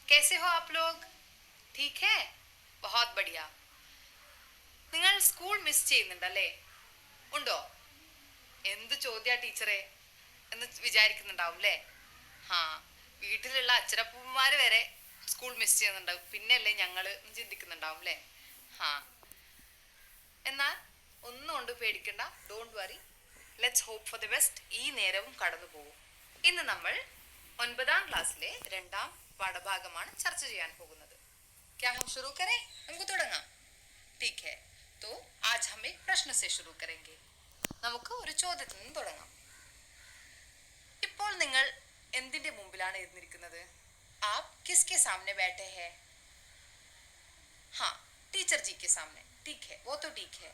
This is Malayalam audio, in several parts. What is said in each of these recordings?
कैसे हो आप लोग? ठीक है, बहुत बढ़िया. നിങ്ങൾ സ്കൂൾ മിസ് ചെയ്യുന്നുണ്ടല്ലേ? ഉണ്ടോ? എന്ത് ചോദ്യാ ടീച്ചറെ എന്ന് വിചാരിക്കുന്നുണ്ടാവും അല്ലേ? ഹാ, വീട്ടിലുള്ള അച്ഛനപ്പൂപ്പന്മാര് വരെ സ്കൂൾ മിസ് ചെയ്യുന്നുണ്ടാവും, പിന്നെയല്ലേ ഞങ്ങള് എന്ന് ചിന്തിക്കുന്നുണ്ടാവും അല്ലേ? ഹാ, എന്നാൽ ഒന്നും കൊണ്ട് പേടിക്കണ്ട. Don't worry, let's hope for the best. ഈ നേരവും കടന്നു പോകും. ഇന്ന് നമ്മൾ 9ാം ക്ലാസ്സിലെ 2ാം പാഠഭാഗമാണ് ചർച്ച ചെയ്യാൻ പോകുന്നത്. क्या हम शुरू करें? നമുക്ക് തുടങ്ങാം. ठीक है, तो आज हम एक प्रश्न से शुरू करेंगे. നമുക്ക് ഒരു ചോദ്യത്തിൽ നിന്ന് തുടങ്ങാം. ഇപ്പോൾ നിങ്ങൾ എന്തിന്റെ മുമ്പിലാണ് ഇരുന്നിരിക്കുന്നത്? आप किसके सामने बैठे हैं? हाँ, टीचर जी के सामने. ठीक है, वो तो ठीक है.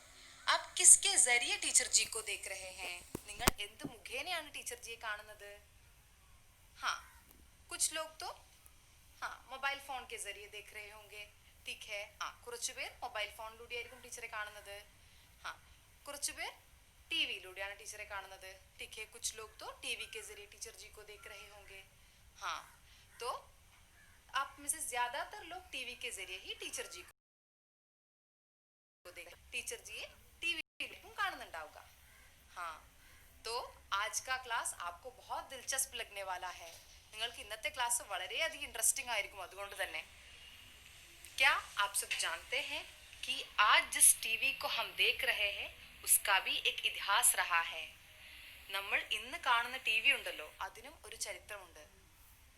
आप किसके जरिए टीचर जी को देख रहे हैं? നിങ്ങൾ എന്ത് മുഖേനയാണ് ടീച്ചർ ജിയെ കാണുന്നത്? हाँ, कुछ लोग तो हाँ മൊബൈൽ ഫോൺ के जरिए देख रहे होंगे. ठीक है. हाँ, കുറച്ചുപേർ മൊബൈൽ ഫോണിലൂടെയായിരിക്കും ടീച്ചറെ കാണുന്നത്. हाँ, കുറച്ചുപേർ टीवीയിലൂടെയാണ് ടീച്ചറെ കാണുന്നത്. ठीक है, कुछ लोग तो टीवी के जरिए टीचर जी को देख रहे होंगे. हाँ, तो आप में से ज्यादातर लोग टीवी के जरिए ही टीचर जी को देख टीचर जी टीवी കാണുന്നുണ്ടാവുക. हाँ, तो आज का क्लास आपको बहुत दिलचस्प लगने वाला है. നിങ്ങൾക്ക് ഇന്നത്തെ ക്ലാസ് വളരെയധികം ഇൻട്രസ്റ്റിംഗ് ആയിരിക്കും. അതുകൊണ്ട് തന്നെ क्या आप सब जानते हैं कि आज जिस टीवी को हम देख रहे हैं उसका भी एक इतिहास रहा है. നമ്മൾ ഇന്ന് കാണുന്ന ടി വി ഉണ്ടല്ലോ, അതിനും ഒരു ചരിത്രമുണ്ട്.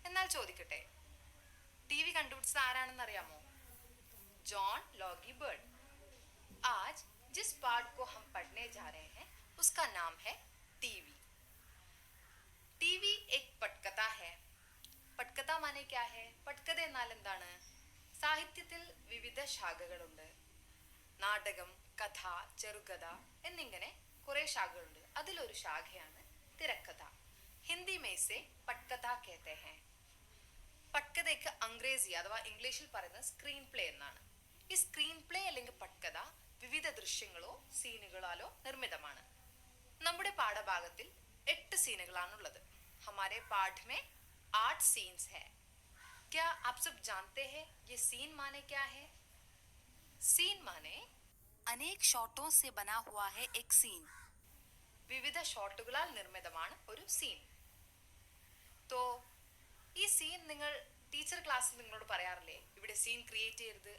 എന്നാൽ ചോദിക്കട്ടെ, ടി വി കണ്ടുപിടിച്ചത് ആരാണെന്ന് അറിയാമോ? जॉन लॉगी बर्ड. आज जिस पाठ को हम पढ़ने जा रहे हैं उसका नाम है टीवी. टीवी एक पटकथा है. പട്കഥ മാനെ ക്യാ ഹെ? പട്കഥ എന്നാൽ എന്താണ്? സാഹിത്യത്തിൽ വിവിധ ശാഖകളുണ്ട്. നാടകം, കഥ, ചെറുകഥ എന്നിങ്ങനെ കുറെ ശാഖകളുണ്ട്. അതിലൊരു ശാഖയാണ് തിരക്കഥ. ഹിന്ദി മേ സെ പട്കഥ കേത്തെ ഹെ. പട്കഥയ്ക്ക് അംഗ്രേസി അഥവാ ഇംഗ്ലീഷിൽ പറയുന്നത് സ്ക്രീൻ പ്ലേ എന്നാണ്. ഈ സ്ക്രീൻ പ്ലേ അല്ലെങ്കിൽ പട്കഥ വിവിധ ദൃശ്യങ്ങളോ സീനുകളാലോ നിർമ്മിതമാണ്. നമ്മുടെ പാഠഭാഗത്തിൽ 8 സീനുകളാണുള്ളത്. हमारे पाठ में 8 सीन्स है. क्या आप सब जानते हैं ये सीन माने क्या है? सीन माने अनेक ഷോട്ടോं से बना हुआ है एक सीन. വിവിധ ഷോട്ടുകളാൽ നിർമ്മിതമാണ് ഒരു സീൻ. तो ഈ സീൻ നിങ്ങൾ ടീച്ചർ ക്ലാസ്സിൽ നിങ്ങളോട് പറയാറില്ലേ, ഇവിടെ സീൻ ക്രിയേറ്റ് ചെയ്യരുത്,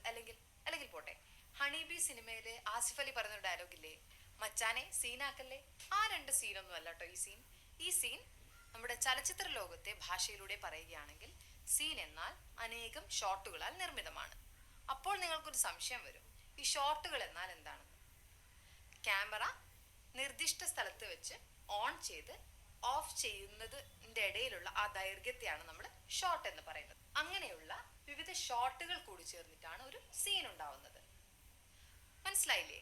അല്ലെങ്കിൽ പോട്ടെ, ഹണിബി സിനിമയിലെ ആസിഫ് അലി പറഞ്ഞ ഡയലോഗ് ഇല്ലേ, മച്ചാനെ സീനാക്കല്ലേ? ആ 2 സീനൊന്നും അല്ല കേട്ടോ ഈ സീൻ. ഈ സീൻ നമ്മുടെ ചലച്ചിത്ര ലോകത്തെ ഭാഷയിലൂടെ പറയുകയാണെങ്കിൽ സീൻ എന്നാൽ അനേകം ഷോട്ടുകളാൽ നിർമ്മിതമാണ്. അപ്പോൾ നിങ്ങൾക്കൊരു സംശയം വരും, ഈ ഷോട്ടുകൾ എന്നാൽ എന്താണെന്ന്. ക്യാമറ നിർദ്ദിഷ്ട സ്ഥലത്ത് വെച്ച് ഓൺ ചെയ്ത് ഓഫ് ചെയ്യുന്നതിന്റെ ഇടയിലുള്ള ആ ദൈർഘ്യത്തെയാണ് നമ്മൾ ഷോട്ട് എന്ന് പറയുന്നത്. അങ്ങനെയുള്ള വിവിധ ഷോട്ടുകൾ കൂടി ചേർന്നിട്ടാണ് ഒരു സീൻ ഉണ്ടാവുന്നത്. മനസ്സിലായില്ലേ?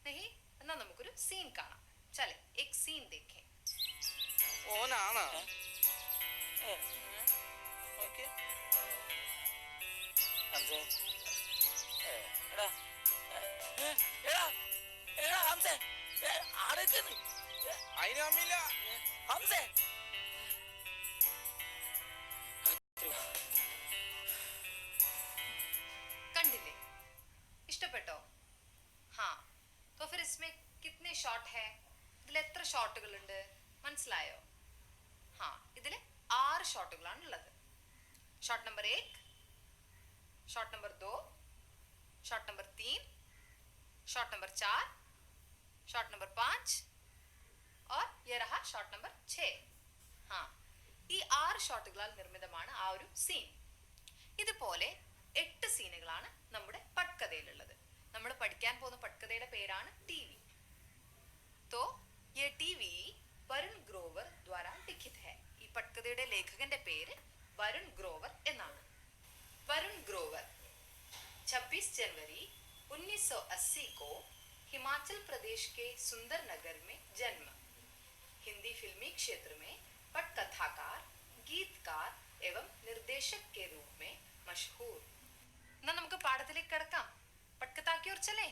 നഹി, എന്നാ നമുക്കൊരു സീൻ കാണാം. ചലെ एक सीन देखें. ഓനാണോ? ഓക്കേ. ഹംസേ. എടാ. എടാ. എടാ ഹംസേ. ആടേക്ക്. അയിന് അമ്മില്ല. ഹംസേ. കണ്ടില്ലേ? ഇഷ്ടപ്പെട്ടോ? हाँ, तो फिर इसमें कितने शॉट है? ഇതിൽ എത്ര ഷോട്ടുകൾ ഉണ്ട്? മനസ്സിലായോ? हाँ, ഇതിൽ 6 ഷോട്ടുകളാണ് ഉള്ളത്. Shot number 1, shot number 2, shot number 3, shot number 4, shot number 5 और ये रहा ഷോട്ട് നമ്പർ 6. हाँ, ഈ 6 ഷോട്ടുകളാൽ നിർമ്മിതമാണ് ആ ഒരു സീൻ. ഇതുപോലെ 8 സീനുകളാണ് നമ്മുടെ പട്കഥയിലുള്ളത്. നമ്മൾ പഠിക്കാൻ പോകുന്ന പട്കഥയുടെ പേരാണ് ടി വി. तो ये टीवी വരുൺ ഗ്രോവർ द्वारा लिखित है. ഈ പട്കഥയുടെ ലേഖകന്റെ പേര് വരുൺ ഗ്രോവർ എന്നാണ്. വരുൺ ഗ്രോവർ 26 जनवरी 1980 को हिमाचल प्रदेश के सुंदरनगर में जन्म. हिंदी फिल्मी क्षेत्र में पटकथाकार, गीतकार एवं निर्देशक के रूप में मशहूर. എന്നാ നമുക്ക് പാഠത്തിലേക്ക് കടക്കാം. पटकथा की ओर चले?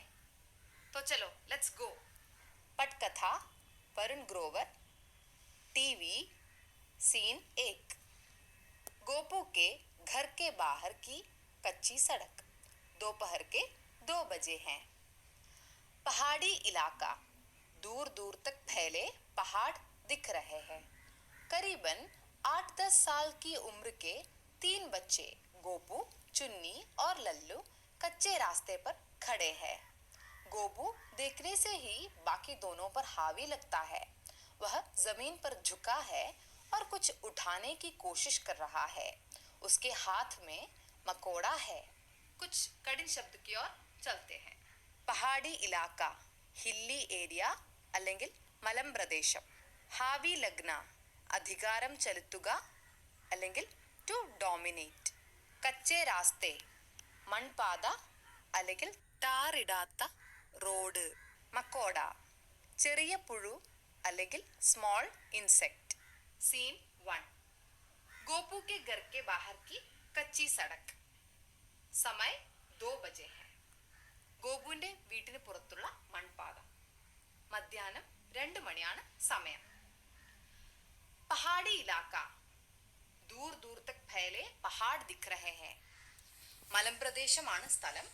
तो चलो लेट्स गो. पटकथा वरुण ग्रोवर. TV scene 1. गोपू के घर के बाहर की कच्ची सड़क दोपहर के 2 बजे हैं। पहाड़ी इलाका, दूर दूर तक फैले पहाड़ दिख रहे हैं। करीबन 8-10 साल की उम्र के 3 बच्चे गोपू, चुन्नी और लल्लू कच्चे रास्ते पर खड़े हैं। गोपू देखने से ही बाकी दोनों पर हावी लगता है। वह जमीन पर झुका है और कुछ उठाने की कोशिश कर रहा है। उसके हाथ में मकोड़ा है। कुछ कठिन शब्द की ओर चलते हैं। പഹാടി ഇലാക്ക, ഹില്ലി ഏരിയ അല്ലെങ്കിൽ മലമ്പ്രദേശം. ഹാവി ലഗ്ന, അധികാരം ചെലുത്തുക അല്ലെങ്കിൽ ടു ഡോമിനേറ്റ്. കച്ചേ രാസ്തേ, മൺപാത അല്ലെങ്കിൽ ടാറിടാത്ത റോഡ്. മക്കോഡ, ചെറിയ പുഴു അല്ലെങ്കിൽ സ്മോൾ ഇൻസെക്ട്. सीन 1. गोपू के घर के बाहर की कच्ची सड़क. समय 2 बजे है. ഗോപുവിന്റെ വീട്ടിന് പുറത്തുള്ള മൺപാത. മധ്യാഹ്നം 2 മണിയാണ് സമയം. പഹാടി ഇലാക്ക, ദൂർ ദൂർ തക് ഫൈലെ പഹാഡ് ദിഖ് രഹേ ഹൈ. മലമ്പ്രദേശമാണ് സ്ഥലം.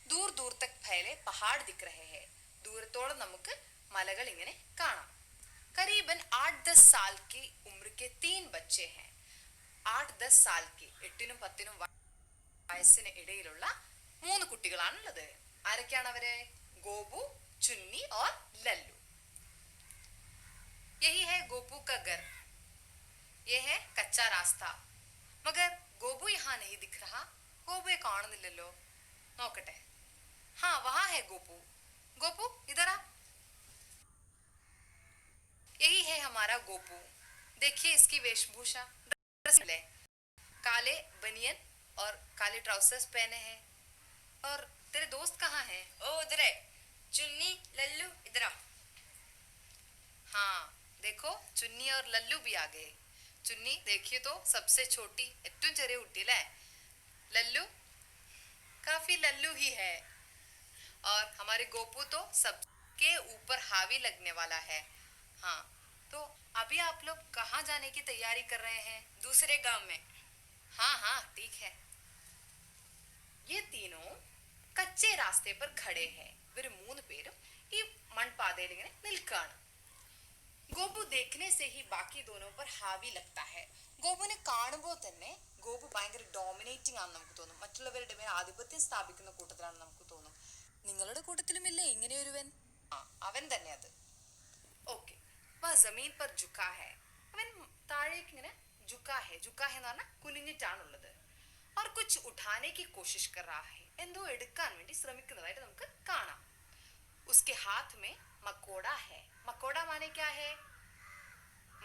ദൂർ ദൂർ തക് ഫൈലെ പഹാഡ് ദിഖ് രഹേ ഹൈ. ദൂരത്തോളം നമുക്ക് മലകൾ ഇങ്ങനെ കാണാം. करीबन 8-10 साल की उम्र के 3 बच्चे हैं. 8-10 साल की, 8-നും 10-നും വയസ്സിന് ഇടയിലുള്ള 3 കുട്ടികളാണുള്ളത്. ആരൊക്കെയാണ് അവര്? गोपू, चुन्नी और लल्लू. यही है गोपू का घर. ये है कच्चा रास्ता. मगर गोपू यहाँ नहीं दिख रहा. गोपूയെ കാണുന്നില്ലല്ലോ. നോക്കട്ടെ. हाँ, वहाँ है गोपू. गोपू इधर आ. यही है हमारा गोपू. देखिए इसकी वेशभूषा. काले बनियन और काले ट्राउजर्स पहने हैं. और तेरे दोस्त कहाँ हैं? ओ उधर है. चुन्नी, लल्लू इधर आ. हाँ, देखो चुन्नी और लल्लू भी आ गए. चुन्नी देखिए तो सबसे छोटी, ഏറ്റവും ചെറിയ കുട്ടി അല്ലേ? लल्लू काफी लल्लू ही है. और हमारे गोपू तो सबके ऊपर हावी लगने वाला है. हाँ, तो अभी आप लोग कहाँ जाने की तैयारी कर रहे हैं? दूसरे गांव में. हाँ हाँ ठीक है. ये तीनों കച്ചേ രാസ്തേ पर खड़े हैं. ഇവർ 3 പേരും ഈ മൺപാതയിൽ ഇങ്ങനെ നിൽക്കാണ്. ഗോപു देखने से ही बाकी दोनों पर हावी लगता है. ഗോപുവിനെ കാണുമ്പോൾ തന്നെ ഗോപു ഭയങ്കര ഡോമിനേറ്റിംഗ് ആണെന്ന് നമുക്ക് തോന്നും. മറ്റുള്ളവരുടെ മേൽ ആധിപത്യം സ്ഥാപിക്കുന്ന കൂട്ടത്തിലാണെന്ന് നമുക്ക് തോന്നും. നിങ്ങളുടെ കൂട്ടത്തിലുമില്ലേ ഇങ്ങനെയൊരുവൻ? ആ, അവൻ തന്നെ അത്. ഓക്കെ. വഹ് ജമീൻ പർ ജുക്കാ ഹൈ. അവൻ താഴേക്ക് ഇങ്ങനെ ജുക്കാ ഹൈ. ജുക്കാ ഹൈ എന്ന് പറഞ്ഞാൽ കുനിഞ്ഞിട്ടാണുള്ളത്. और कुछ उठाने की कोशिश कर रहा है. എന്തോ എടുക്കാൻ വേണ്ടി ശ്രമിക്കുന്നതായിട്ട് നമുക്ക് കാണാം. उसके हाथ में मकोड़ा है. मकोड़ा माने क्या है?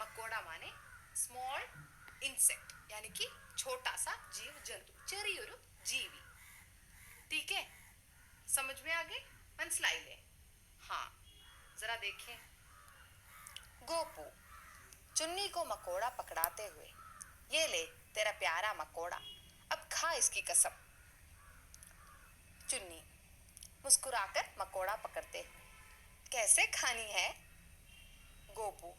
मकोड़ा माने स्मॉल इंसेक्ट, यानी कि छोटा सा जीव जंतु, ചെറിയൊരു ജീവി. ठीक है, समझ में आ गए? മനസ്സിലായില്ലേ? हाँ, जरा देखें. गोपू चुन्नी को मकोड़ा पकड़ाते हुए, ये ले तेरा प्यारा मकोड़ा, अब खा इसकी कसम. चुन्नी मुस्कुराकर मकोड़ा पकड़ते हुए, कैसे खानी है? गोपू,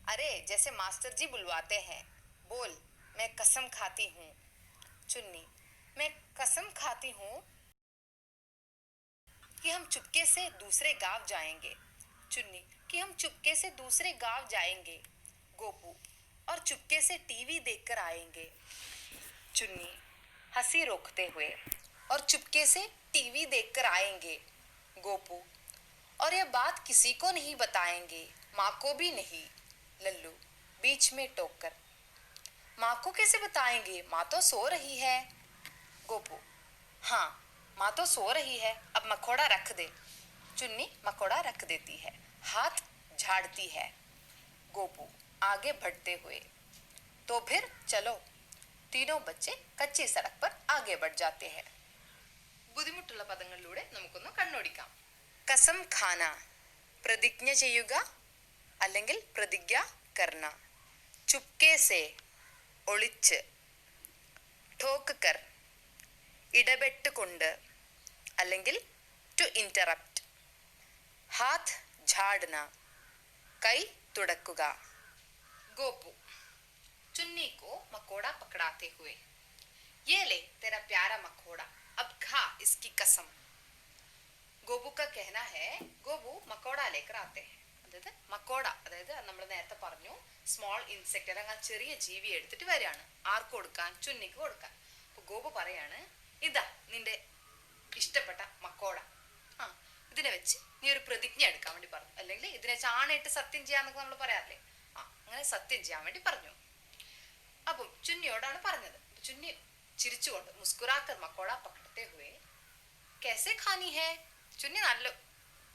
अरे जैसे मास्टर जी बुलवाते हैं, बोल मैं कसम खाती हूँ. चुन्नी, मैं कसम खाती हूँ कि हम चुपके से दूसरे गांव जाएंगे. चुन्नी, कि हम चुपके से दूसरे गांव जाएंगे. गोपू, और चुपके से टीवी देखकर आएंगे. चुन्नी हंसी रोकते हुए, और चुपके से टीवी देखकर आएंगे. गोपू, और यह बात किसी को नहीं बताएंगे, माँ को भी नहीं. लल्लू बीच में टोककर, माँ को कैसे बताएंगे? माँ तो सो रही है. गोपू, हाँ माँ तो सो रही है, अब मकोड़ा रख दे. चुन्नी मकोड़ा रख देती है, हाथ झाड़ती है. गोपू आगे बढ़ते हुए, तो फिर चलो. तीनों बच्चे कच्ची सड़क पर आगे बढ़ जाते हैं. ബുദ്ധിമുട്ടുള്ള പദങ്ങളിലൂടെ നമുക്കൊന്ന് കണ്ണോടിക്കാം. കസം ഖാന, പ്രതിജ്ഞ ചെയ്യുക അല്ലെങ്കിൽ പ്രതിജ്ഞ കർണ. ചുപ്കെ സേ, ഒളിച്ച്. ठोक कर, ഇടപെട്ടുകൊണ്ട് അല്ലെങ്കിൽ ടു ഇന്ററപ്റ്റ്. ഹാത്ത് ഝാഡ്ന, കൈ തുടക്കുക. ഗോപു, चुन्नी को मकोड़ा पकड़ाते हुए। ये ले तेरा प्यारा मकोड़ा, अब खा इसकी कसम. ഗോപു का कहना है, ഗോപു മക്കോട लेकर आते हैं. അതായത് മക്കോട, അതായത് നമ്മൾ നേരത്തെ പറഞ്ഞു സ്മോൾ ഇൻസെക്ട്, അല്ലെങ്കിൽ ആ ചെറിയ ജീവി എടുത്തിട്ട് വരികയാണ്. ആർക്ക് കൊടുക്കാൻ? ചുന്നിക്ക് കൊടുക്കാൻ. അപ്പൊ ഗോപു പറയാണ്, ഇതാ നിന്റെ ഇഷ്ടപ്പെട്ട മക്കോട. ആ, ഇതിനെ വെച്ച് നീ ഒരു പ്രതിജ്ഞ എടുക്കാൻ വേണ്ടി പറഞ്ഞു. അല്ലെങ്കിൽ ഇതിനെ വെച്ച് ആണയിട്ട് സത്യം ചെയ്യാന്നൊക്കെ നമ്മൾ പറയാറില്ലേ, ആ അങ്ങനെ സത്യം ചെയ്യാൻ വേണ്ടി പറഞ്ഞു. അപ്പം ചുന്നിയോടാണ് പറഞ്ഞത്. ചുന്നി ചിരിച്ചുകൊണ്ട് മുസ്കുറാക്കർ മക്കോട പക്കടത്തെ ഹുവേ. कैसे खानी है? ചുന്നി നല്ല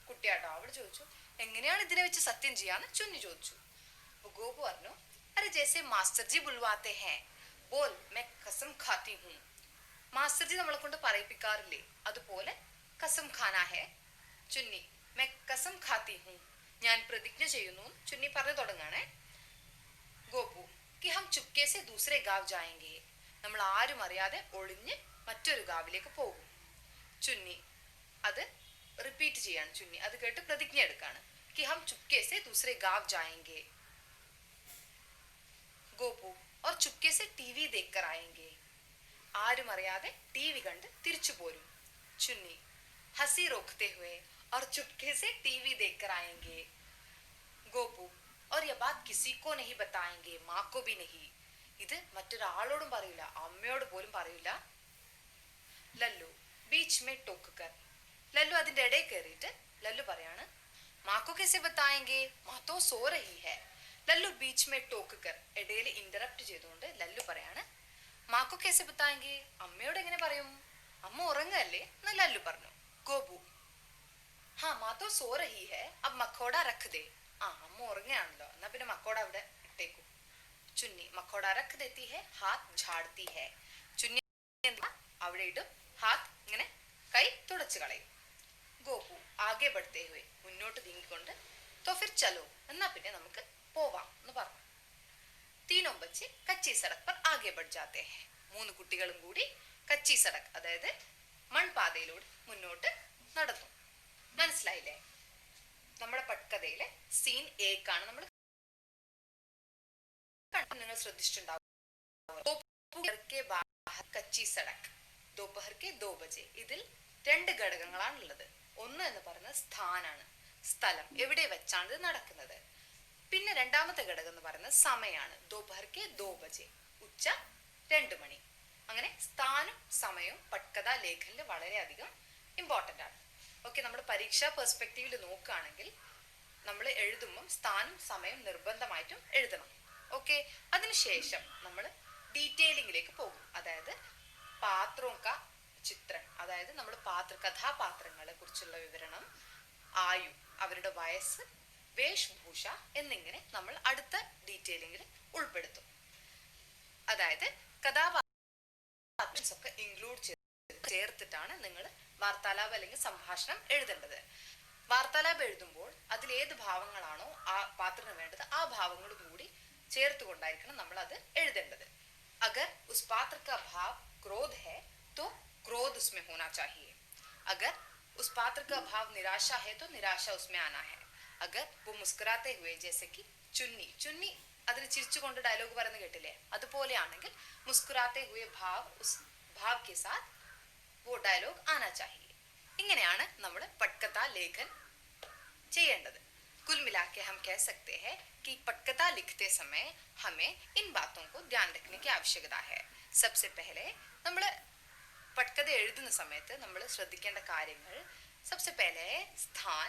കുട്ടിയാട്ടോ. അവള് ചോദിച്ചു, എങ്ങനെയാണ് ഇതിനെ വെച്ച് സത്യം ചെയ്യാന്ന് ചുന്നി ചോദിച്ചു. അപ്പൊ ഗോപു പറഞ്ഞു, അരെ ജैसे മാസ്റ്റർ ജി ബുൾവാത്തെ ഹേ ബോൽ मैं कसम खाती हूँ. മാസ്റ്റർ ജി നമ്മളെ കൊണ്ട് പറയിപ്പിക്കാറില്ലേ, അതുപോലെ കസം ഖാനാ ഹേ. ചുന്നി मैं कसम खाती हूँ, ഞാൻ പ്രതിജ്ഞ ചെയ്യുന്നു ചുന്നി പറഞ്ഞു തുടങ്ങാണേ. ഗോപു कि हम चुपके से दूसरे गांव जाएंगे, നമ്മൾ ആരും അറിയാതെ ഒളിഞ്ഞ് മറ്റൊരു ഗാവിലേക്ക് പോകും. ചുന്നി അത് റിപ്പീറ്റ് ചെയ്യാണ്. ചുന്നി അത് കേട്ട് പ്രതിജ്ഞ എടുക്കാണ്. कि हम चुपके से दूसरे गांव जाएंगे. ഗോപു और चुपके से टीवी देखकर आएंगे, ആരും അറിയാതെ टीवी കണ്ട് തിരിച്ചു പോരും. ചുന്നി हंसी रोकते हुए और चुपके से टीवी देखकर आएंगे. ഗോപു और ये बात किसी को नहीं बताएंगे, माँ को भी नहीं. ഇത് മറ്റൊരാളോടും പറയില്ല, അമ്മയോട് പോലും പറയില്ല. Lallu beach may talker. Lallu അതിന്റെ ഇടയിൽ കയറിയിട്ട് ലല്ലു പറയാണ്, മാക്കോ कैसे बताएंगे, മാ तो सो रही है. ലല്ലു ബീച്ച് മേ ടോക്കർ ഇടയിൽ ഇന്ററപ്റ്റ് ചെയ്തുകൊണ്ട് ലല്ലു പറയാണ്, മാക്കോ कैसे बताएंगे, അമ്മയോട് എങ്ങനെ പറയും, അമ്മ ഉറങ്ങല്ലേ എന്ന് ലല്ലു പറഞ്ഞു. ഗോപു ഹാ മാ तो सो रही है, अब മക്കോടാ रख दे. ആ അമ്മ ഉറങ്ങയാണല്ലോ, എന്നാ പിന്നെ മക്കോട അവിടെ ഇട്ടേക്കു. ചുന്നി മക്കോട रख देती है, हाथ झाड़ती है. ചുന്നി അവിടെ ഇടും, ഹാത്ത് ഇങ്ങനെ കൈ തുടച്ചു കളയും. ഗോപു ആകെ ബഡ്തേ ഹുവേ മുന്നോട്ട് നീങ്ങിക്കൊണ്ട്, तो फिर चलो എന്നാ പിന്നെ നമുക്ക് പോവാം എന്ന് പറഞ്ഞു. തീനോം ബच्चे കച്ചി സടക് पर आगे बढ़ जाते हैं. മൂന്ന് കുട്ടികളും കൂടി കച്ചി സടക്, അതായത് മൺപാതയിലൂടെ മുന്നോട്ട് നടന്നു. മനസ്സിലായില്ലേ? നമ്മുടെ പട്കഥയിലെ സീൻ ഏക്കാണ് നമ്മൾ നിങ്ങൾ ശ്രദ്ധിച്ചിട്ടുണ്ടാവും. കച്ചി സടക് दोपहर के 2 बजे. ഇതിൽ രണ്ട് ഘടകങ്ങളാണ് ഉള്ളത്. ഒന്ന് എന്ന് പറയുന്നത് സ്ഥാനാണ്, സ്ഥലം, എവിടെ വെച്ചാണ് ഇത് നടക്കുന്നത്. പിന്നെ രണ്ടാമത്തെ ഘടകം എന്ന് പറയുന്നത് സമയമാണ്, दोपहर के 2 बजे, ഉച്ച 2 മണി. അങ്ങനെ സ്ഥാനം സമയവും പട്കഥാ ലേഖനിൽ വളരെയധികം ഇമ്പോർട്ടൻ്റ് ആണ്. ഓക്കെ, നമ്മൾ പരീക്ഷാ പെർസ്പെക്റ്റീവിൽ നോക്കുകയാണെങ്കിൽ നമ്മൾ എഴുതുമ്പം സ്ഥാനം സമയം നിർബന്ധമായിട്ടും എഴുതണം. ഓക്കെ, അതിനുശേഷം നമ്മൾ ഡീറ്റെയിലിങ്ങിലേക്ക് പോകും. അതായത് പാത്രവും ക ചിത്രം, അതായത് നമ്മൾ കഥാപാത്രങ്ങളെ കുറിച്ചുള്ള വിവരണം, ആയു, അവരുടെ വയസ്സ്, വേഷഭൂഷ എന്നിങ്ങനെ നമ്മൾ അടുത്ത ഡീറ്റെയിലിങ്ങിൽ ഉൾപ്പെടുത്തും. അതായത് കഥാപാത്രങ്ങൾ ഒക്കെ ഇൻക്ലൂഡ് ചേർത്തിട്ടാണ് നിങ്ങൾ വാർത്താലാപം അല്ലെങ്കിൽ സംഭാഷണം എഴുതേണ്ടത്. വാർത്താലാപം എഴുതുമ്പോൾ അതിലേത് ഭാവങ്ങളാണോ ആ പാത്രത്തിന് വേണ്ടത് ആ ഭാവങ്ങളും കൂടി ചേർത്തുകൊണ്ടായിരിക്കണം നമ്മൾ അത് എഴുതേണ്ടത്. अगर उस पात्र का भाव क्रोध है तो क्रोध उसमें होना चाहिए. अगर उस पात्र का भाव निराशा है तो निराशा उसमें आना है. अगर वो मुस्कुराते हुए, जैसे कि ചുന്നി അതിന് ചിരിച്ചുകൊണ്ട് ഡയലോഗ് പറയുന്നത് കേട്ടില്ലേ, അതുപോലെയാണെങ്കിൽ മുസ്കുറാത്തെ ഹുവേ ഭാവ് ഉസ് ഭാവ് കെ സാത്ത് वो ഡയലോഗ് ആനാ ചാഹിയെ. ഇങ്ങനെയാണ് നമ്മൾ പട്കഥാ ലേഖൻ ചെയ്യേണ്ടത്. कुल मिला के हम कह सकते हैं कि पटकथा लिखते समय हमें इन बातों को ध्यान रखने की आवश्यकता है. सबसे पहले നമ്മൾ പട്കഥ എഴുതുന്ന സമയത്ത് നമ്മൾ ശ്രദ്ധിക്കേണ്ട കാര്യങ്ങൾ, सबसे पहले स्थान,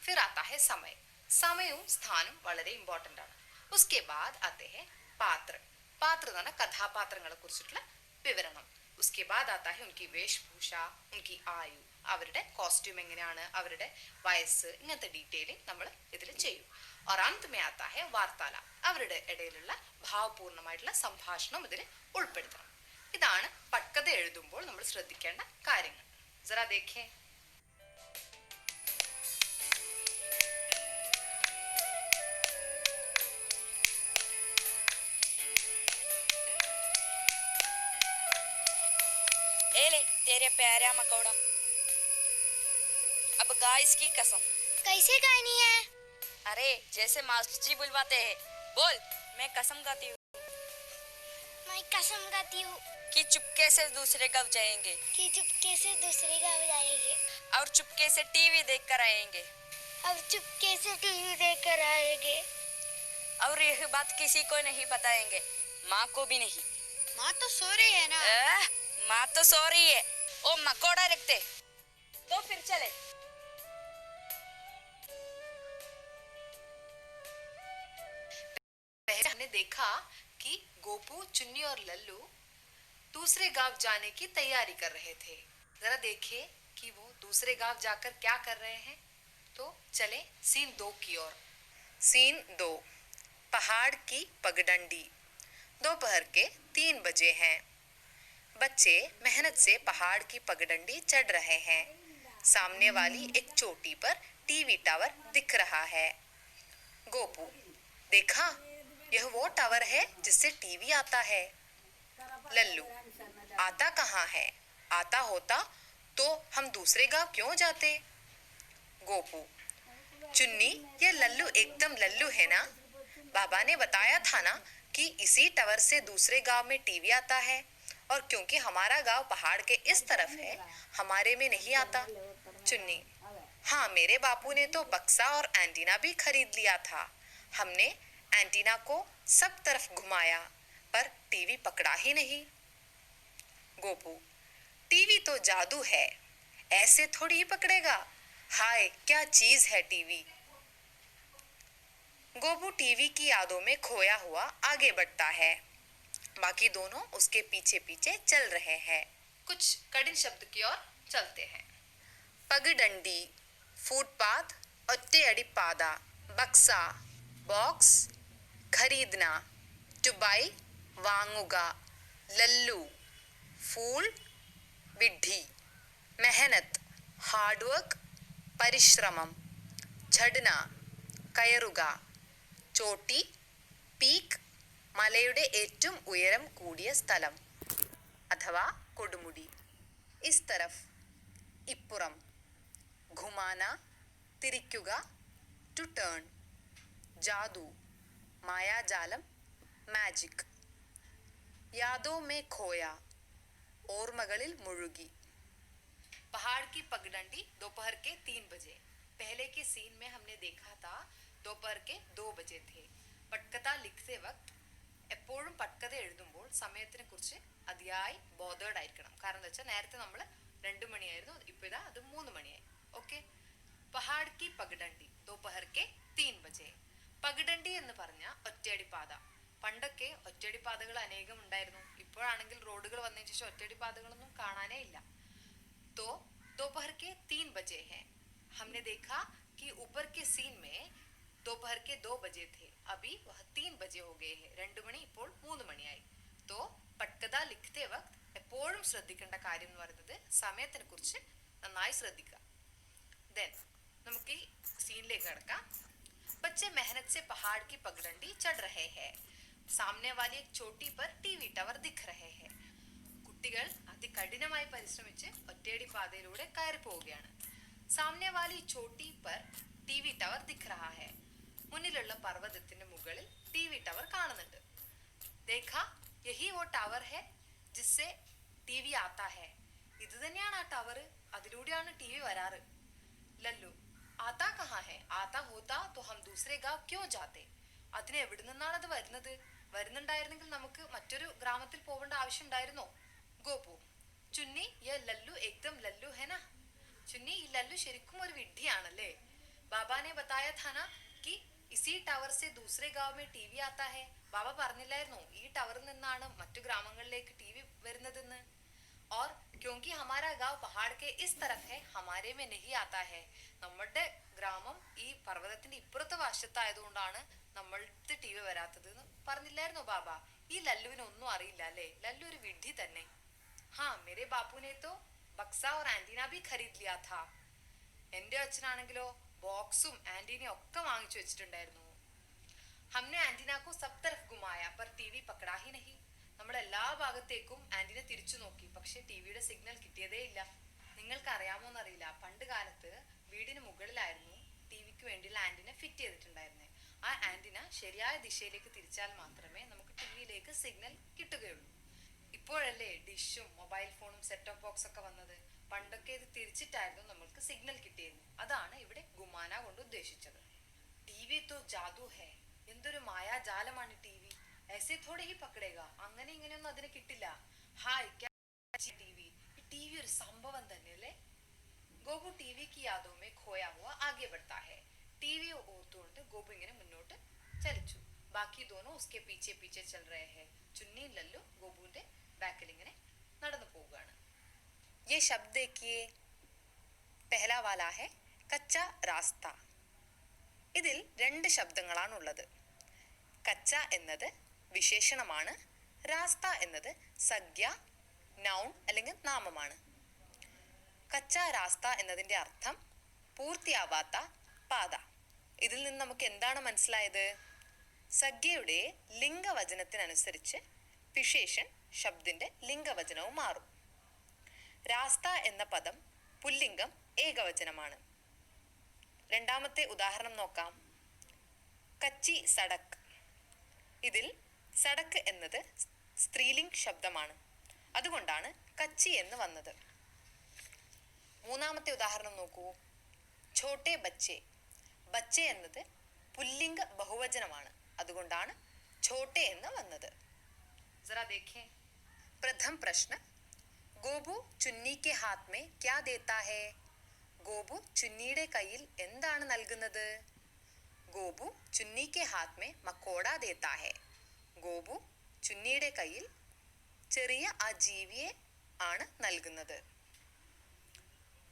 फिर आता है समय. സമയവും സ്ഥാനവും വളരെ ഇമ്പോർട്ടൻ്റ് ആണ്. उसके बाद आते हैं पात्र. പാത്ര എന്ന് പറഞ്ഞാൽ കഥാപാത്രങ്ങളെ കുറിച്ചിട്ടുള്ള വിവരണം. उसके बाद आता है उनकी वेशभूषा, उनकी आयु, അവരുടെ കോസ്റ്റ്യൂം എങ്ങനെയാണ്, അവരുടെ വയസ്സ്, ഇങ്ങനത്തെ ഡീറ്റെയിലിംഗ് നമ്മൾ ഇതിൽ ചെയ്യും. और अंत में आता है വാർത്താലാപം. അവരുടെ ഇടയിലുള്ള ഭാവപൂർണമായിട്ടുള്ള സംഭാഷണം ഇതിൽ ഉൾപ്പെടുത്തണം. ഇതാണ് പട്കഥ എഴുതുമ്പോൾ നമ്മൾ ശ്രദ്ധിക്കേണ്ട കാര്യങ്ങൾ. ജറാ ദേഖേ. ए ले तेरे प्यारा मकोड़ा, अब गा इसकी कसम. कैसे गानी है? अरे जैसे मास्टर जी बुलवाते हैं, बोल मैं कसम गाती हूँ. कसम खाती हूँ कि चुपके से दूसरे गांव जाएंगे कि चुपके से दूसरे गाँव जाएंगे और चुपके से टीवी देखकर आएंगे और चुपके से टीवी देखकर आएंगे और यह बात किसी को नहीं बताएंगे, माँ को भी नहीं। माँ तो सो रही है ना। माँ तो सो रही है। ओ मकोड़ा रखते तो फिर चले। पहले हमने देखा कि गोपू, चुन्नी और लल्लू दूसरे गांव जाने की तैयारी कर रहे थे। जरा देखिए कि वो दूसरे गांव जाकर क्या कर रहे हैं। तो चले सीन 2 की ओर। सीन 2, पहाड़ की पगडंडी। दोपहर के 3 बजे हैं। बच्चे मेहनत से पहाड़ की पगडंडी चढ़ रहे हैं। सामने वाली एक चोटी पर टीवी टावर दिख रहा है। गोपू, देखा, यह वो टावर है जिससे टीवी आता है। लल्लू, आता कहाँ है? आता होता तो हम दूसरे गांव क्यों जाते? गोपू, चुन्नी, ये लल्लू एकदम लल्लू है ना? बाबा ने बताया था ना कि इसी टावर से दूसरे गांव में टीवी आता है, और क्योंकि हमारा गांव पहाड़ के इस तरफ है, हमारे में नहीं आता। चुन्नी, हाँ, मेरे बापू ने तो बक्सा और एंटीना भी खरीद लिया था। हमने एंटीना को सब तरफ घुमाया, पर टीवी पकड़ा ही नहीं। गोपू, टीवी तो जादू है, ऐसे थोड़ी ही पकड़ेगा। हाय, क्या चीज है टीवी। गोपू टीवी की यादों में खोया हुआ आगे बढ़ता है। बाकी दोनों उसके पीछे पीछे चल रहे हैं। कुछ कठिन शब्द की ओर चलते हैं। पगडंडी, फुटपाथ, ഒറ്റയടി പാത, ബക്സ, ബോക്സ്, खरीदना, to buy, വാങ്ങുക, लल्लू, फूल, विड्ढी, मेहनत, हार्ड वर्क, പരിശ്രമം, ചടുന, കയറുക, ചോട്ടി, പീക്ക്, മലയുടെ ഏറ്റവും ഉയരം കൂടിയ സ്ഥലം അഥവാ കൊടുമുടി. ഇസ് തരഫ്, ഇപ്പുറം, ഘുമാന, തിരിക്കുക, ടു ടേൺ, ജാദു, മായാജാലം, മാജിക്, यादों में खोया, ഓർമ്മകളിൽ മുഴുകി. पहाड़ की पगडंडी दोपहर के 3 बजे. पहले के सीन में हमने देखा था दोपहर के 2 बजे थे. പട്കഥ ലിഖ്തേ വക്ത്, എപ്പോഴും പട്കഥ എഴുതുമ്പോൾ സമയത്തിനെ കുറിച്ച് അതിയായി ബോധേഡ് ആയിരിക്കണം. കാരണം എന്താ വെച്ചാൽ നേരത്തെ നമ്മൾ 2 മണിയായിരുന്നു, ഇപ്പോൾ ഇതാ അത് 3 മണിയായി. ഓക്കെ. പഹാഡ് കി പഗഡണ്ടി दोपहर के 3 बजे. പഗഡണ്ടി എന്ന് പറഞ്ഞ ഒറ്റയടി പാത. പണ്ടൊക്കെ ഒറ്റയടി പാതകൾ അനേകം ഉണ്ടായിരുന്നു. ഇപ്പോഴാണെങ്കിൽ റോഡുകൾ വന്നതിന് ശേഷം ഒറ്റയടി പാതകളൊന്നും കാണാനേ ഇല്ല. तो दोपहर के 3 बजे हैं. हमने देखा कि ऊपर के सीन में दोपहर के 2 बजे थे, अभी वह 3 बजे हो गए हैं. 2 മണി ഇപ്പോൾ 3 മണിയായി. तो പട്കഥ ലിഖ്തേ വക്ത് എപ്പോഴും ശ്രദ്ധിക്കേണ്ട കാര്യം എന്ന് പറയുന്നത് സമയത്തിനെ കുറിച്ച് നന്നായി ശ്രദ്ധിക്കുക. ദെൻ നമുക്ക് ഈ സീനിലേക്ക് കിടക്കാം. बच्चे मेहनत से पहाड़ की पगडंडी चढ़ रहे हैं. सामने वाली एक चोटी पर टीवी टावर दिख रहे हैं. കുട്ടികൾ അതികഠിനമായി പരിശ്രമിച്ച് ഒറ്റയടി പാതയിലൂടെ കയറി പോവുകയാണ്. സാമനെ വാലി ചോട്ടി പർ ടിവി ടവർ ദിഖ് രഹാ ഹൈ. മുന്നിലുള്ള പർവ്വതത്തിന്റെ മുകളിൽ ടിവി ടവർ കാണുന്നുണ്ട്. ദേഖാ, യഹി വോ ടവർ ഹൈ ജിസ്സെ ടിവി ആതാ ഹൈ. ഇത് തന്നെയാണ് ആ ടവർ, അതിലൂടെയാണ് ടിവി വരാറ്. ലല്ലു, ആതാ കഹാ ഹൈ? ആതാ ഹോതാ तो हम दूसरे गांव क्यों जाते? അതിന് എവിടെ നിന്നാണ് അത് വരുന്നത്? വരുന്നുണ്ടായിരുന്നെങ്കിൽ നമുക്ക് മറ്റൊരു ഗ്രാമത്തിൽ പോവേണ്ട ആവശ്യം ഉണ്ടായിരുന്നോ? गोपू, चुन्नी, ये लल्लू एकदम लल्लू है ना? चुन्नी, ये लल्लू ശരിക്കും ഒരു വിഡ്ഢിയാണല്ലേ? बाबा ने बताया था ना कि इसी टावर से दूसरे गांव में टीवी आता है. ബാബ പറഞ്ഞില്ലായിരുന്നോ ഈ ടവറിൽ നിന്നാണ് മറ്റു ഗ്രാമങ്ങളിലേക്ക് टीवी വരുന്നതെന്ന്? और क्योंकि हमारा गांव पहाड़ के इस तरफ है, हमारे में नहीं आता है. നമ്മുടെ ഗ്രാമം ഈ പർവ്വതത്തിന്റെ ഇപ്പുറത്തെ വശത്തായതുകൊണ്ടാണ് നമ്മൾക്ക് टीवी വരാത്തത് എന്ന് പറഞ്ഞില്ലായിരുന്നോ ബാബ? ഈ ലല്ലുവിന് ഒന്നും അറിയില്ല അല്ലേ? ലല്ലു ഒരു വിഡ്ഢി തന്നെ. हाँ, मेरे बापू ने तो बक्सा और एंटीना भी खरीद लिया था. എന്റെ അച്ഛനാണെങ്കിലോ ബോക്സും ആന്റീനയും ഒക്കെ വാങ്ങിച്ചു വെച്ചിട്ടുണ്ടായിരുന്നു. हमने एंटीना को सब तरफ घुमाया पर टीवी पकड़ा ही नहीं. നമ്മൾ എല്ലാ ഭാഗത്തേക്കും ആന്റീന തിരിച്ചു നോക്കി, പക്ഷെ ടിവിയുടെ സിഗ്നൽ കിട്ടിയതേ ഇല്ല. നിങ്ങൾക്ക് അറിയാമോ എന്നറിയില്ല, പണ്ട് കാലത്ത് വീടിന് മുകളിലായിരുന്നു ടിവിക്ക് വേണ്ടിയുള്ള ആന്റീന ഫിറ്റ് ചെയ്തിട്ടുണ്ടായിരുന്നത്. ആ ആന്റീന ശരിയായ ദിശയിലേക്ക് തിരിച്ചാൽ മാത്രമേ നമുക്ക് ടിവിയിലേക്ക് സിഗ്നൽ കിട്ടുകയുള്ളൂ. ഇപ്പോഴല്ലേ ഡിഷും മൊബൈൽ ഫോണും സെറ്റ് ഓഫ് ബോക്സ് ഒക്കെ വന്നത്. പണ്ടൊക്കെ ഇത് തിരിച്ചിട്ടായിരുന്നു നമ്മൾക്ക് സിഗ്നൽ കിട്ടിയിരുന്നത്. അതാണ് ഇവിടെ ഗുമാന കൊണ്ട് ഉദ്ദേശിച്ചത്. ടി വി തോ ജാദു ഹേ, എന്തൊരു മായാജാലമാണ് ടി വി. ऐसे थोड़े ही पकड़ेगा, അങ്ങനെ ഇങ്ങനെയൊന്നും അതിന് കിട്ടില്ല. ഹായ് ടി വി, ഈ ടി വി ഒരു സംഭവം തന്നെയല്ലേ. ഗോപു ടി വി की यादों में खोया हुआ आगे बढ़ता है. ടിവി ഓർത്തുകൊണ്ട് ഗോപു ഇങ്ങനെ മുന്നോട്ട് ചലിച്ചു. ബാക്കി ദോനോ उसके पीछे पीछे चल रहे हैं. ചുന്നിയും ലല്ലു ഗോപുവിന്റെ ബാക്കിൽ ഇങ്ങനെ നടന്നു പോവുകയാണ്. ये शब्द देखिए, पहला वाला है कच्चा रास्ता. ഇതിൽ രണ്ട് ശബ്ദങ്ങളാണുള്ളത്. കച്ച എന്നത് വിശേഷണമാണ്, രാസ്ത എന്നത് സംജ്ഞ, നൗൺ അല്ലെങ്കിൽ നാമമാണ്. കച്ച രാസ്ത എന്നതിന്റെ അർത്ഥം പൂർത്തിയാവാത്ത പാത. ഇതിൽ നിന്ന് നമുക്ക് എന്താണ് മനസ്സിലായത്? സംജ്ഞയുടെ ലിംഗവചനത്തിനനുസരിച്ച് വിശേഷൻ ശബ്ദിന്റെ ലിംഗവചനവും മാറും. രാസ്ത എന്ന പദം പുല്ലിംഗം ഏകവചനമാണ്. രണ്ടാമത്തെ ഉദാഹരണം നോക്കാം. കച്ചി സടക്ക്. ഇതിൽ സടക്ക് എന്നത് സ്ത്രീലിംഗ് ശബ്ദമാണ്, അതുകൊണ്ടാണ് കച്ചി എന്ന് വന്നത്. മൂന്നാമത്തെ ഉദാഹരണം നോക്കൂ. ഛോട്ടെ ബച്ചെ. ബച്ചെ എന്നത് പുല്ലിംഗ ബഹുവചനമാണ്, അതുകൊണ്ടാണ് ഛോട്ടെ എന്ന് വന്നത്. जरा देखें. प्रथम प्रश्न, ഗോപു ചുന്നി के हाथ में क्या देता है? ഗോപു ചുന്നിയുടെ കയ്യിൽ എന്താണ് നൽകുന്നത്? ഗോപു ചുന്നി के हाथ में മക്കോട देता है. ഗോപു ചുന്നിയുടെ കയ്യിൽ ചെറിയ ആ ജീവിയെ ആണ് നൽകുന്നത്.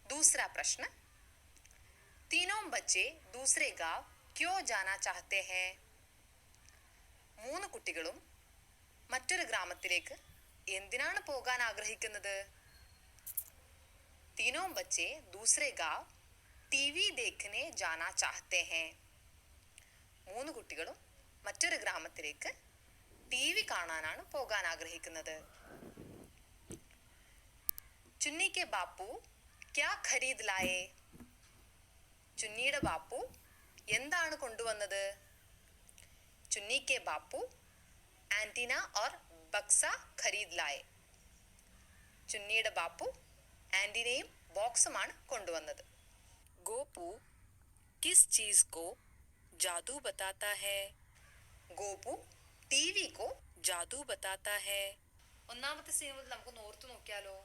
दूसरा प्रश्न, तीनों बच्चे दूसरे गांव क्यों जाना चाहते हैं? മൂന്ന് കുട്ടികളും മറ്റൊരു ഗ്രാമത്തിലേക്ക് എന്തിനാണ് പോകാൻ ആഗ്രഹിക്കുന്നത്? तीनों बच्चे दूसरे गांव टीवी देखने जाना चाहते हैं. മൂന്ന് കുട്ടികളും മറ്റൊരു ഗ്രാമത്തിലേക്ക് ടിവി കാണാനാണ് പോകാൻ ആഗ്രഹിക്കുന്നത്. ചുന്നി के बापू क्या खरीद लाए? ചുന്നിയുടെ ബാപ്പു എന്താണ് കൊണ്ടുവന്നത്? ചുന്നി के बापू ആന്റിന और ബക്സ ഖരീദ് ലായെ. ചുന്നിയുടെ ബാപ്പു ആന്റിനയും ബോക്സുമാണ് കൊണ്ടുവന്നത്. ഗോപു കിസ് ചീസ് കോ ജാദു ബതാता है? ഗോപു ടിവി കോ ജാദു ബതാता है. ഒന്നാമത്തെ സീൻ മുതൽ നമുക്ക് ഓർത്തു നോക്കിയാലോ.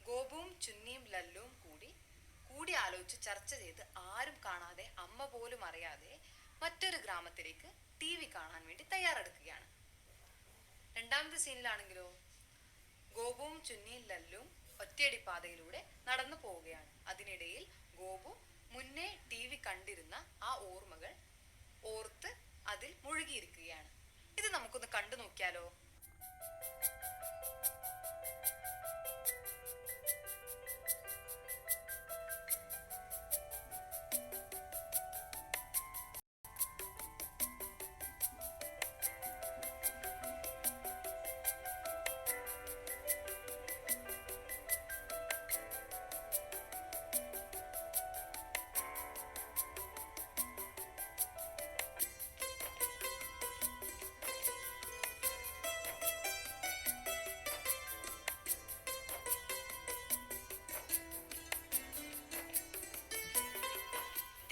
ഗോപുവും ചുന്നിയും ലല്ലുവും കൂടി ആലോചിച്ച് ചർച്ച ചെയ്ത് ആരും കാണാതെ അമ്മ പോലും അറിയാതെ മറ്റൊരു ഗ്രാമത്തിലേക്ക് ടിവി കാണാൻ വേണ്ടി തയ്യാറെടുക്കുകയാണ്. രണ്ടാമത്തെ സീനിലാണെങ്കിലോ ഗോപുവും ചുന്നിയും ലല്ലും ഒറ്റയടി പാതയിലൂടെ നടന്നു പോവുകയാണ്. അതിനിടയിൽ ഗോപു മുന്നേ ടിവി കണ്ടിരുന്ന ആ ഓർമ്മകൾ ഓർത്ത് അതിൽ മുഴുകിയിരിക്കുകയാണ്. ഇത് നമുക്കൊന്ന് കണ്ടു നോക്കിയാലോ.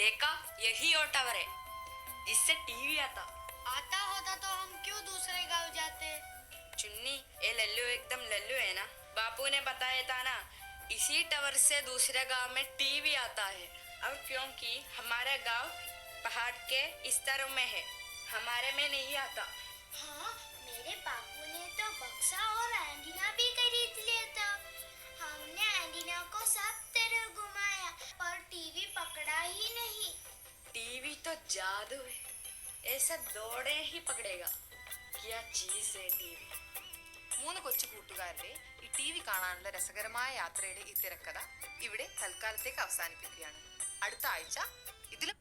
देखा, यही वो टावर है जिससे टीवी आता. आता होता तो हम क्यों दूसरे गांव जाते? चुन्नी, ये लल्लू एकदम लल्लू है ना. बापू ने बताया था ना, इसी टावर से दूसरे गांव में टीवी आता है. अब क्योंकि हमारा गांव पहाड़ के इस तरफ में है, हमारे में नहीं आता. हाँ, मेरे बापू ने तो बक्सा और एंटीना भी खरीद लिया था. हमने एंटीना को सब तरह घुमाया पर टीवी पकड़ा ही नहीं. टीवी तो जादू है, ऐसा दौड़े ही पकड़ेगा. क्या चीज है टीवी. മൂന്ന് കൊച്ചു കൂട്ടുകാരുടെ ഈ ടിവി കാണാനുള്ള രസകരമായ യാത്രയുടെ ഈ തിരക്കഥ ഇവിടെ തൽക്കാലത്തേക്ക് അവസാനിപ്പിക്കുകയാണ്. അടുത്ത ആഴ്ച ഇതിലും